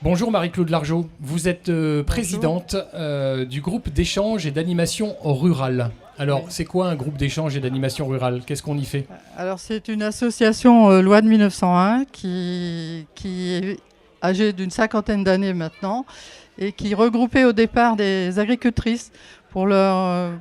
Bonjour Marie-Claude Largeau, vous êtes présidente du groupe d'échange et d'animation rurale. Alors, c'est quoi un groupe d'échange et d'animation rurale? Qu'est-ce qu'on y fait? Alors, c'est une association loi de 1901 qui est âgée d'une cinquantaine d'années maintenant et qui regroupait au départ des agricultrices pour leur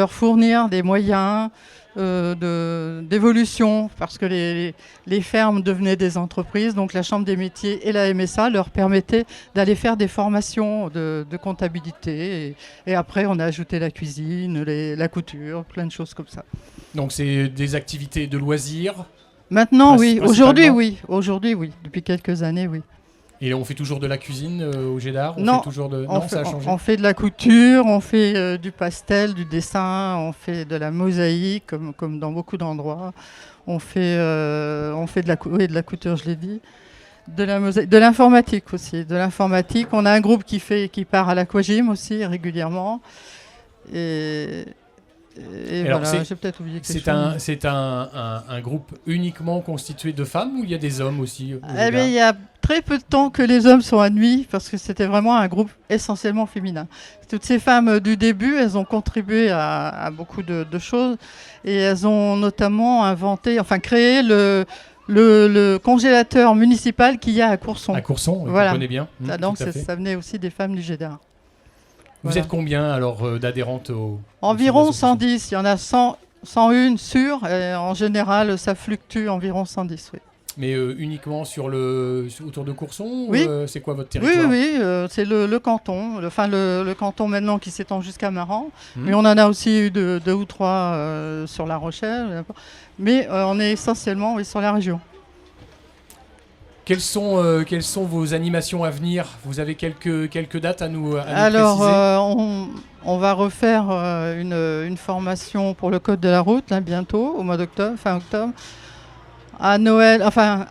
fournir des moyens d'évolution parce que les fermes devenaient des entreprises. Donc, la Chambre des métiers et la MSA leur permettaient d'aller faire des formations de comptabilité. Et après, on a ajouté la cuisine, la couture, plein de choses comme ça. Donc, c'est des activités de loisirs? Maintenant, oui. Aujourd'hui, oui. Aujourd'hui, oui. Depuis quelques années, oui. Et on fait toujours de la cuisine au GEDAR? Non, ça a changé. On fait de la couture, on fait du pastel, du dessin, on fait de la mosaïque, comme dans beaucoup d'endroits. On fait de la couture, je l'ai dit. De l'informatique aussi. De l'informatique. On a un groupe qui part à l'Aquagym aussi régulièrement. Et alors, voilà, j'ai peut-être oublié quelque chose. C'est un groupe uniquement constitué de femmes ou il y a des hommes aussi Eh bien, il y a très peu de temps que les hommes sont admis parce que c'était vraiment un groupe essentiellement féminin. Toutes ces femmes du début, elles ont contribué à beaucoup de choses et elles ont notamment créé le congélateur municipal qu'il y a à Courson. À Courson, voilà. On connaît bien. Donc ça venait aussi des femmes du GEDAR. Vous êtes combien alors d'adhérentes Environ 110. Il y en a 101 sûres. Et en général, ça fluctue environ 110. Oui. Mais uniquement autour de Courson? Oui. C'est quoi votre territoire? Oui. C'est le canton. Le canton maintenant qui s'étend jusqu'à Maran. Mais on en a aussi eu deux ou trois sur La Rochelle. Mais on est essentiellement sur la région. Quelles sont vos animations à venir? Vous avez quelques dates à nous préciser? Alors, on va refaire une formation pour le code de la route là, bientôt, au mois d'octobre, fin octobre. À Noël,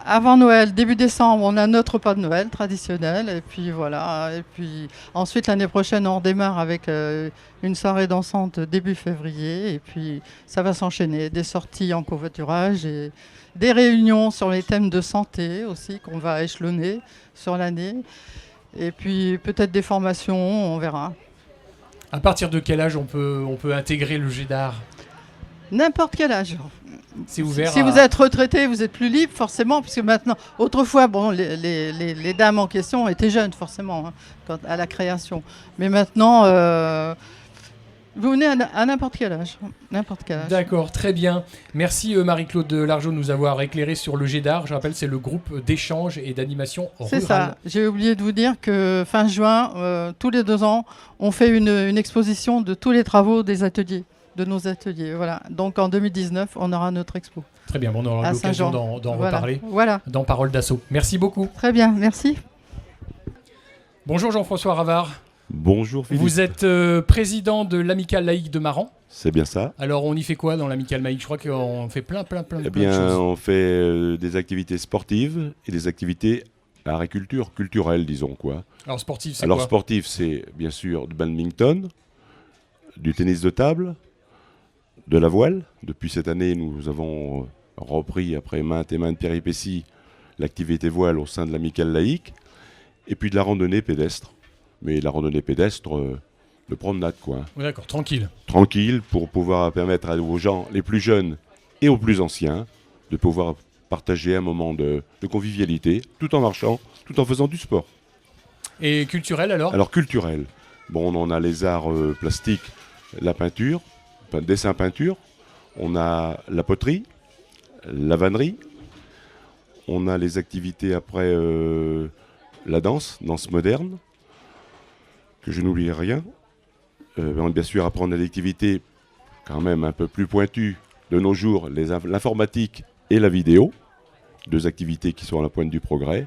avant Noël, début décembre, on a notre repas de Noël traditionnel. Et puis voilà. Et puis ensuite, l'année prochaine, on redémarre avec une soirée dansante début février. Et puis ça va s'enchaîner. Des sorties en covoiturage et des réunions sur les thèmes de santé aussi qu'on va échelonner sur l'année. Et puis peut-être des formations, on verra. À partir de quel âge on peut intégrer le GEDAR? N'importe quel âge. C'est ouvert. Si vous êtes retraité, vous êtes plus libre forcément, puisque maintenant, autrefois, les dames en question étaient jeunes forcément à la création. Mais maintenant, vous venez à n'importe quel âge. D'accord, très bien. Merci Marie-Claude Largeau de nous avoir éclairé sur le GEDAR. Je rappelle, c'est le groupe d'échange et d'animation rurale. C'est ça. J'ai oublié de vous dire que fin juin, tous les 2 ans, on fait une exposition de tous les travaux des ateliers. De nos ateliers, voilà. Donc en 2019, on aura notre expo. Très bien, on aura l'occasion d'en reparler dans Parole d'Assaut. Merci beaucoup. Très bien, merci. Bonjour Jean-François Ravard. Bonjour Philippe. Vous êtes président de l'Amicale laïque de Maran. C'est bien ça. Alors on y fait quoi dans l'Amicale laïque? Je crois qu'on fait plein de choses. On fait des activités sportives et des activités agriculture, culturelles, disons quoi. Alors sportif, c'est quoi? Alors sportif, c'est bien sûr du badminton, du tennis de table, de la voile. Depuis cette année, nous avons repris, après maintes et maintes péripéties, l'activité voile au sein de l'Amicale laïque. Et puis de la randonnée pédestre. Mais la randonnée pédestre de promenade, quoi. Oui, d'accord, tranquille. Tranquille, pour pouvoir permettre aux gens les plus jeunes et aux plus anciens de pouvoir partager un moment de convivialité, tout en marchant, tout en faisant du sport. Et culturel alors? Alors culturel. Bon, on a les arts plastiques, la peinture, dessin-peinture, on a la poterie, la vannerie, on a les activités après la danse moderne, que je n'oublie rien. Bien sûr, après on a l'activité quand même un peu plus pointue de nos jours, l'informatique et la vidéo, 2 activités qui sont à la pointe du progrès.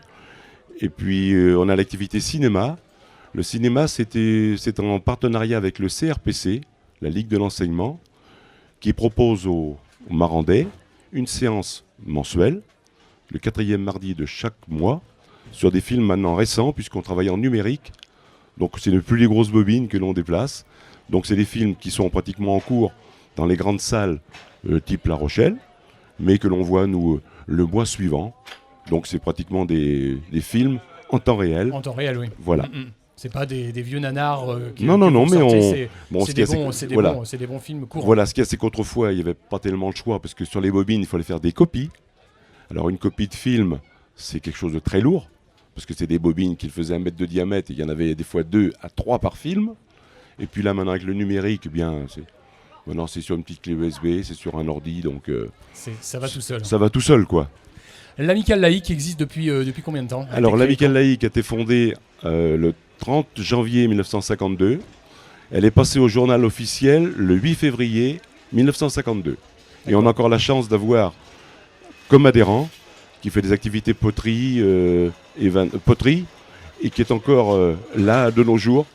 Et puis on a l'activité cinéma. Le cinéma, c'est en partenariat avec le CRPC, la Ligue de l'enseignement, qui propose aux Marandais une séance mensuelle, le 4e mardi de chaque mois, sur des films maintenant récents, puisqu'on travaille en numérique. Donc c'est ne plus les grosses bobines que l'on déplace. Donc c'est des films qui sont pratiquement en cours dans les grandes salles type La Rochelle, mais que l'on voit nous le mois suivant. Donc c'est pratiquement des films en temps réel. En temps réel, oui. Voilà. C'est pas des vieux nanars non, mais c'est des bons films courants. Voilà, ce qu'il y a, c'est qu'autrefois, il n'y avait pas tellement le choix, parce que sur les bobines, il fallait faire des copies. Alors, une copie de film, c'est quelque chose de très lourd, parce que c'est des bobines qui faisaient 1 mètre de diamètre, et il y en avait des fois 2 à 3 par film. Et puis là, maintenant, avec le numérique, eh bien, maintenant, c'est sur une petite clé USB, c'est sur un ordi, donc... ça va tout seul. Ça va tout seul, quoi. L'Amicale laïque existe depuis combien de temps? Alors, l'Amicale laïque a été fondée le 30 janvier 1952. Elle est passée au journal officiel le 8 février 1952. Et on a encore la chance d'avoir comme adhérent qui fait des activités poterie, poterie et qui est encore là de nos jours.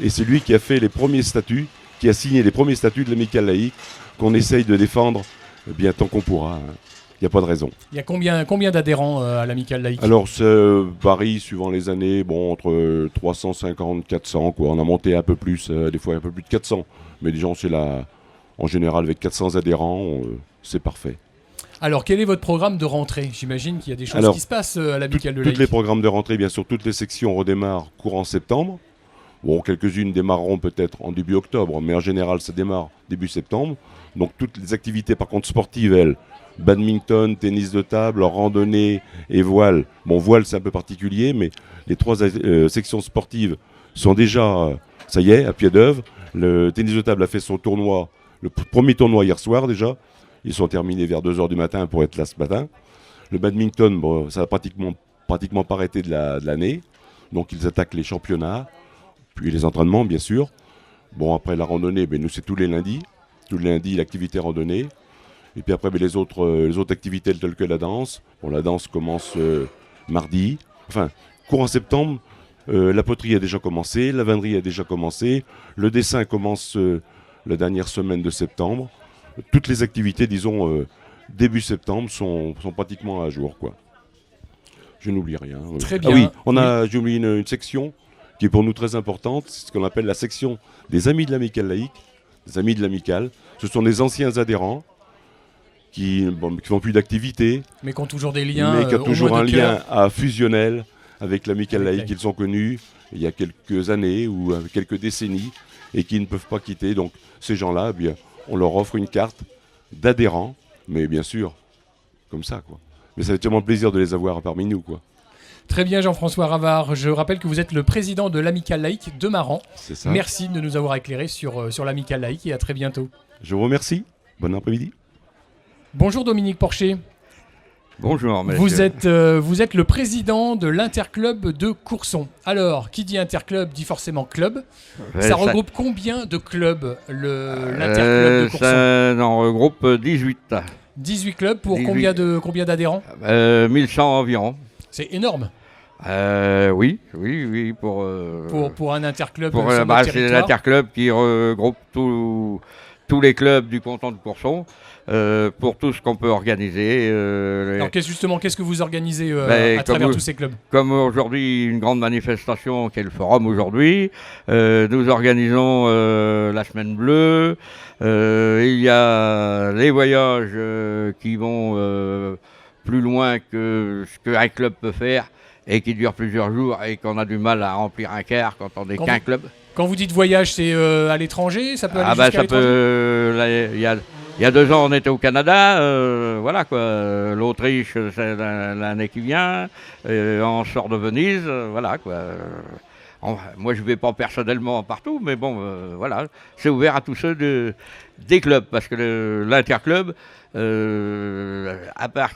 Et c'est lui qui a fait les premiers statuts, qui a signé les premiers statuts de l'Amicale laïque qu'on essaye de défendre bien tant qu'on pourra. Il n'y a pas de raison. Il y a combien d'adhérents à l'Amicale laïque? Alors, ça varie suivant les années, entre 350 400, quoi. On a monté un peu plus, des fois un peu plus de 400. Mais disons, c'est là, en général, avec 400 adhérents, c'est parfait. Alors, quel est votre programme de rentrée? J'imagine qu'il y a des choses qui se passent à l'Amicale de laïque. Tous les programmes de rentrée, bien sûr, toutes les sections redémarrent courant septembre. Bon, quelques-unes démarreront peut-être en début octobre, mais en général, ça démarre début septembre. Donc, toutes les activités, par contre, sportives, elles, badminton, tennis de table, randonnée et voile. Bon, voile, c'est un peu particulier, mais les 3 sections sportives sont déjà, ça y est, à pied d'œuvre. Le tennis de table a fait son tournoi, le premier tournoi hier soir déjà. Ils sont terminés vers 2h du matin pour être là ce matin. Le badminton, bon, ça n'a pratiquement pas arrêté de l'année. Donc, ils attaquent les championnats, puis les entraînements, bien sûr. Bon, après la randonnée, nous, c'est tous les lundis. Tous les lundis, l'activité randonnée. Et puis après, les autres activités telles que la danse. Bon, la danse commence mardi. Enfin, courant septembre, la poterie a déjà commencé, la vannerie a déjà commencé. Le dessin commence la dernière semaine de septembre. Toutes les activités, disons, début septembre, sont pratiquement à jour, quoi. Je n'oublie rien. Très bien. Ah oui, j'ai oublié une section qui est pour nous très importante. C'est ce qu'on appelle la section des Amis de l'Amicale laïque. Les Amis de l'Amicale. Ce sont des anciens adhérents qui font plus d'activité, mais qui ont toujours des liens, mais qui ont toujours un lien fusionnel avec l'Amicale laïque laïque. qu'ils ont connu il y a quelques années ou quelques décennies et qui ne peuvent pas quitter. Donc ces gens-là, bien, on leur offre une carte d'adhérents, mais bien sûr, comme ça, quoi. Mais ça fait tellement plaisir de les avoir parmi nous, quoi. Très bien, Jean-François Ravard. Je rappelle que vous êtes le président de l'Amicale laïque de Maran. C'est ça. Merci de nous avoir éclairé sur l'Amicale laïque et à très bientôt. Je vous remercie. Bon après-midi. Bonjour Dominique Porcher. Bonjour, monsieur. Vous êtes le président de l'Interclub de Courson. Alors, qui dit Interclub dit forcément club. Ouais, ça regroupe combien de clubs, l'Interclub de Courson? Ça en regroupe 18. 18 clubs pour 18. Combien d'adhérents? 1100 environ. C'est énorme. Oui, pour un interclub. C'est l'interclub qui regroupe tous les clubs du canton de Courson pour tout ce qu'on peut organiser. Alors qu'est-ce que vous organisez à travers tous ces clubs? Comme aujourd'hui une grande manifestation qui est le forum aujourd'hui, nous organisons la semaine bleue. Il y a les voyages qui vont plus loin que ce qu'un club peut faire et qui durent plusieurs jours et qu'on a du mal à remplir un quart quand on n'est qu'un club. Quand vous dites voyage, c'est à l'étranger? Ça peut aller jusqu'à l'étranger? Il y a 2 ans, on était au Canada, voilà quoi. L'Autriche, c'est l'année qui vient. On sort de Venise, voilà quoi. Moi, je ne vais pas personnellement partout, mais bon, voilà. C'est ouvert à tous ceux des clubs, parce que l'Interclub, à part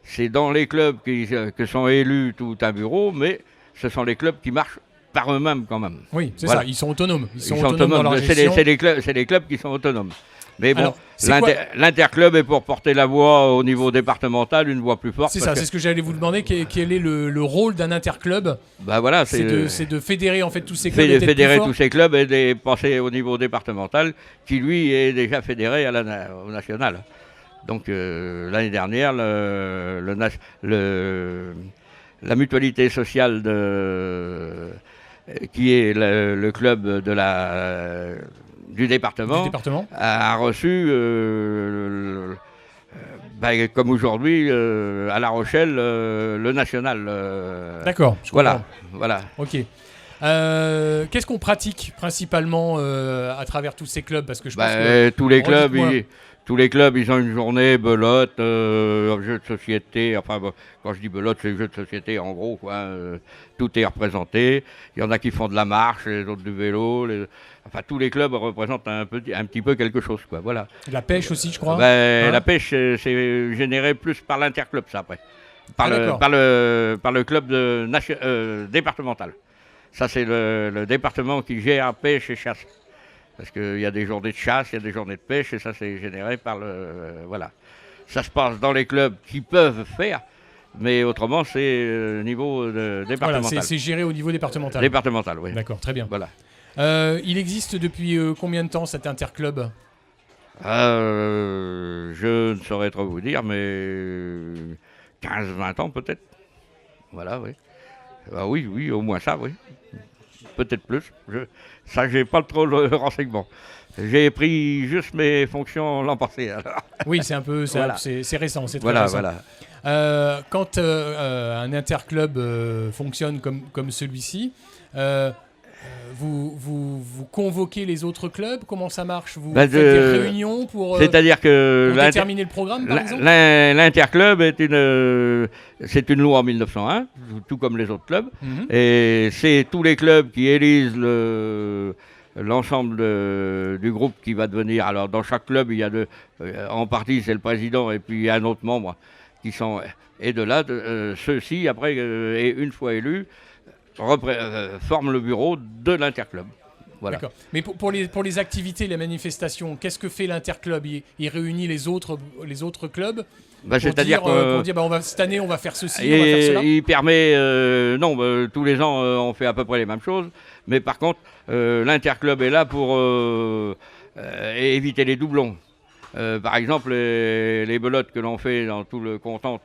c'est dans les clubs que sont élus tout un bureau, mais ce sont les clubs qui marchent par eux-mêmes quand même. Oui, c'est voilà. Ça, ils sont autonomes. Ils sont autonomes dans leur gestion. C'est les clubs qui sont autonomes. Mais bon, l'Interclub est pour porter la voix au niveau départemental, une voix plus forte. C'est ça, c'est ce que j'allais vous demander. Quel est le rôle d'un interclub? Voilà, c'est de fédérer en fait tous ces clubs. Fédérer tous ces clubs et de passer au niveau départemental, qui lui est déjà fédéré au national. Donc l'année dernière, la mutualité sociale qui est le club du département, a reçu Comme aujourd'hui, à La Rochelle, le national. D'accord. Voilà. Ok. Qu'est-ce qu'on pratique principalement à travers tous ces clubs? Parce que je pense que tous les clubs, ils ont une journée belote, jeux de société. Enfin, quand je dis belote, c'est jeux de société en gros, quoi. Tout est représenté. Il y en a qui font de la marche, les autres du vélo. Enfin, tous les clubs représentent un petit peu quelque chose, quoi. Voilà. La pêche aussi, je crois. La pêche, c'est généré plus par l'interclub, ça après, par le club départemental. Ça, c'est le département qui gère pêche et chasse. Parce qu'il y a des journées de chasse, il y a des journées de pêche, et ça, c'est généré par voilà. Ça se passe dans les clubs qui peuvent faire, mais autrement, c'est niveau départemental. Voilà, c'est géré au niveau départemental. Départemental, oui. D'accord, très bien. Voilà. Il existe depuis combien de temps cet interclub? Je ne saurais trop vous dire, mais 15-20 ans peut-être. Voilà, oui. Oui, au moins ça, oui. Peut-être plus. J'ai pas trop le renseignement. J'ai pris juste mes fonctions l'an passé. Alors. Oui, c'est un peu, c'est récent, c'est très récent. Voilà. Quand un interclub fonctionne comme celui-ci, vous convoquez les autres clubs? Comment ça marche? Vous faites des réunions pour déterminer le programme, par exemple? L'interclub c'est une loi en 1901, tout comme les autres clubs. Et c'est tous les clubs qui élisent l'ensemble du groupe qui va devenir. Alors, dans chaque club, il y a en partie, c'est le président et puis un autre membre qui sont... Et de là, ceux-ci, après, et une fois élus, forment le bureau de l'interclub. Voilà. D'accord. Mais pour les activités, les manifestations, qu'est-ce que fait l'interclub? Il réunit les autres clubs c'est-à-dire pour dire cette année on va faire ceci, on va faire cela. Il permet tous les ans on fait à peu près les mêmes choses, mais par contre l'interclub est là pour éviter les doublons. Par exemple, les belotes que l'on fait dans tout le canton,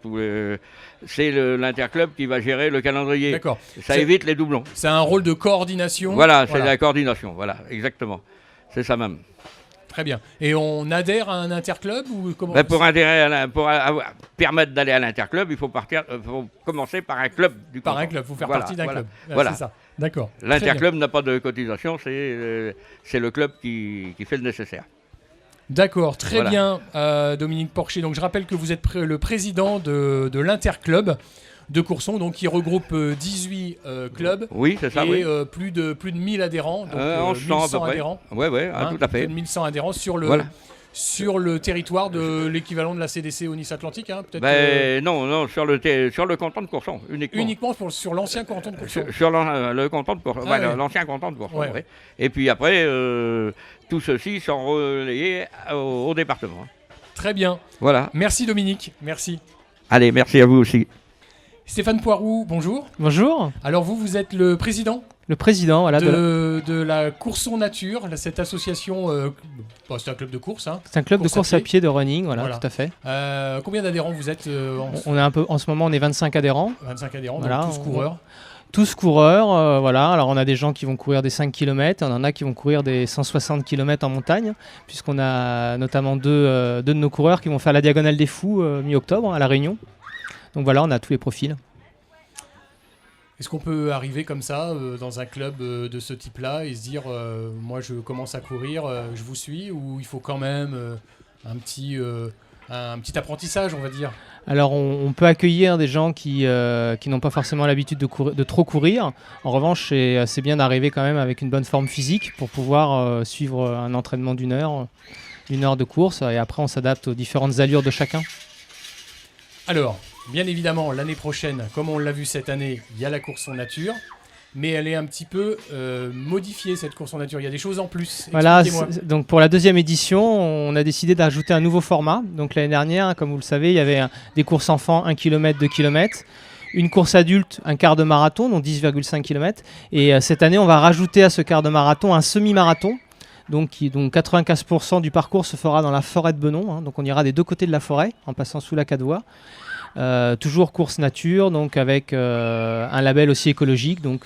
c'est l'interclub qui va gérer le calendrier. D'accord. Ça évite les doublons. C'est un rôle de coordination. Voilà, c'est la coordination. Voilà, exactement. C'est ça même. Très bien. Et on adhère à un interclub ou comment? Pour permettre d'aller à l'interclub, il faut commencer par un club du canton. Par un club, il faut faire partie d'un club. Voilà. C'est ça. D'accord. L'interclub n'a pas de cotisation, c'est le club qui fait le nécessaire. D'accord, très bien, Dominique Porcher. Donc je rappelle que vous êtes le président de l'interclub de Courson, donc qui regroupe 18 clubs. Oui, c'est ça. Et plus de 1000 adhérents, donc 1100 adhérents. Oui, tout à fait. Plus de 1100 adhérents sur le territoire de l'équivalent de la CDC au Nice Atlantique, peut-être. Non, sur le canton de Courson uniquement. Uniquement sur l'ancien canton de Courson. Sur le canton de Courson, l'ancien canton de Courson. Ouais. Et puis après, tous ceux-ci sont relayés au département. Très bien. Voilà. Merci Dominique. Merci. Allez, merci à vous aussi. Stéphane Poiroux, bonjour. Bonjour. Alors vous êtes le président? Le président, voilà. De la Courson Nature, cette association, c'est un club de course. C'est un club de course à pied, de running, voilà. Tout à fait. Combien d'adhérents vous êtes On est en ce moment, on est 25 adhérents. 25 adhérents, donc tous coureurs. Tous coureurs, voilà. Alors on a des gens qui vont courir des 5 km, on en a qui vont courir des 160 km en montagne, puisqu'on a notamment deux de nos coureurs qui vont faire la Diagonale des Fous mi-octobre à La Réunion. Donc voilà, on a tous les profils. Est-ce qu'on peut arriver comme ça dans un club de ce type-là et se dire moi je commence à courir, je vous suis, ou il faut quand même un petit apprentissage, on va dire? Alors on peut accueillir des gens qui n'ont pas forcément l'habitude de trop courir. En revanche, c'est bien d'arriver quand même avec une bonne forme physique pour pouvoir suivre un entraînement d'une heure de course, et après on s'adapte aux différentes allures de chacun. Alors, bien évidemment, l'année prochaine, comme on l'a vu cette année, il y a la course en nature, mais elle est un petit peu modifiée, cette course en nature. Il y a des choses en plus. Voilà, donc pour la deuxième édition, on a décidé d'ajouter un nouveau format. Donc l'année dernière, comme vous le savez, il y avait des courses enfants, 1 km, 2 km. Une course adulte, un quart de marathon, donc 10,5 km. Et cette année, on va rajouter à ce quart de marathon un semi-marathon. Donc 95% du parcours se fera dans la forêt de Benon. Donc on ira des deux côtés de la forêt, en passant sous la 4 voies. Toujours course nature, donc avec un label aussi écologique, donc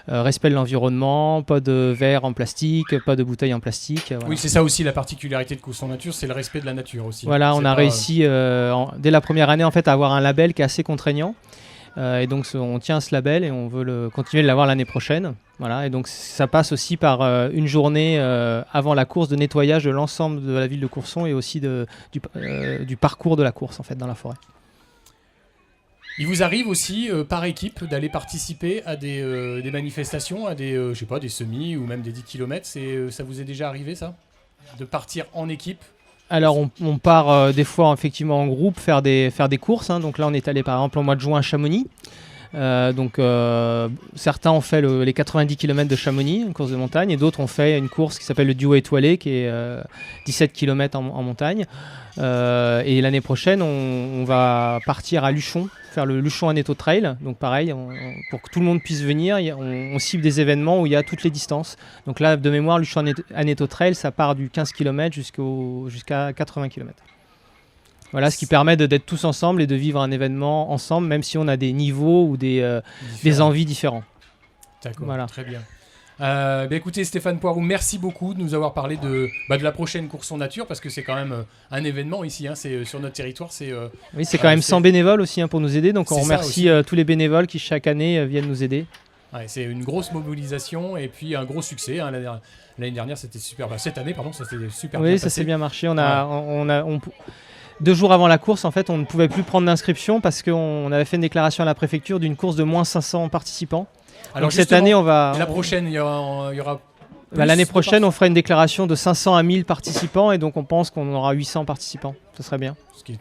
respect de l'environnement, pas de verre en plastique, pas de bouteilles en plastique. Voilà. Oui, c'est ça aussi la particularité de Course en Nature, c'est le respect de la nature aussi. Voilà, on a réussi dès la première année en fait à avoir un label qui est assez contraignant. Et donc on tient ce label et on veut continuer de l'avoir l'année prochaine. Voilà, et donc ça passe aussi par une journée avant la course de nettoyage de l'ensemble de la ville de Courson et aussi du parcours de la course en fait dans la forêt. Il vous arrive aussi par équipe d'aller participer à des manifestations, à des je sais pas, des semis ou même des 10 km. Ça vous est déjà arrivé ça, de partir en équipe? Alors on part des fois effectivement en groupe faire des courses, hein. Donc là on est allé par exemple au mois de juin à Chamonix. Certains ont fait les 90 km de Chamonix, une course de montagne, et d'autres ont fait une course qui s'appelle le Duo étoilé, qui est 17 km en montagne. Et l'année prochaine, on va partir à Luchon, faire le Luchon Aneto Trail. Donc pareil, pour que tout le monde puisse venir, on cible des événements où il y a toutes les distances. Donc là, de mémoire, Luchon Aneto Trail, ça part du 15 km jusqu'à 80 km. Voilà, ce qui permet d'être tous ensemble et de vivre un événement ensemble, même si on a des niveaux ou des envies différents. D'accord, voilà. Très bien. Écoutez, Stéphane Poiroux, merci beaucoup de nous avoir parlé de la prochaine course en nature, parce que c'est quand même un événement ici, hein, c'est sur notre territoire. Oui, c'est quand même 100 bénévoles aussi pour nous aider, donc on remercie tous les bénévoles qui chaque année viennent nous aider. Ouais, c'est une grosse mobilisation et puis un gros succès. Hein. L'année dernière, c'était super. Cette année, pardon, ça s'est super bien passé. Oui, ça s'est bien marché. 2 jours avant la course, en fait, on ne pouvait plus prendre d'inscription parce qu'on avait fait une déclaration à la préfecture d'une course de moins 500 participants. Alors donc cette année, on va... La prochaine, il y aura l'année prochaine, on fera une déclaration de 500 à 1000 participants et donc on pense qu'on aura 800 participants. Ce serait bien. Ce qui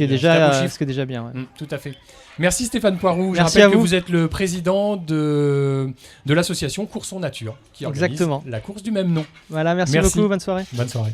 est déjà bien. Ouais. Tout à fait. Merci Stéphane Poiroux. Merci Je rappelle que vous. vous êtes le président de l'association Course en Nature qui organise la course du même nom. Voilà, merci beaucoup. Bonne soirée. Bonne soirée.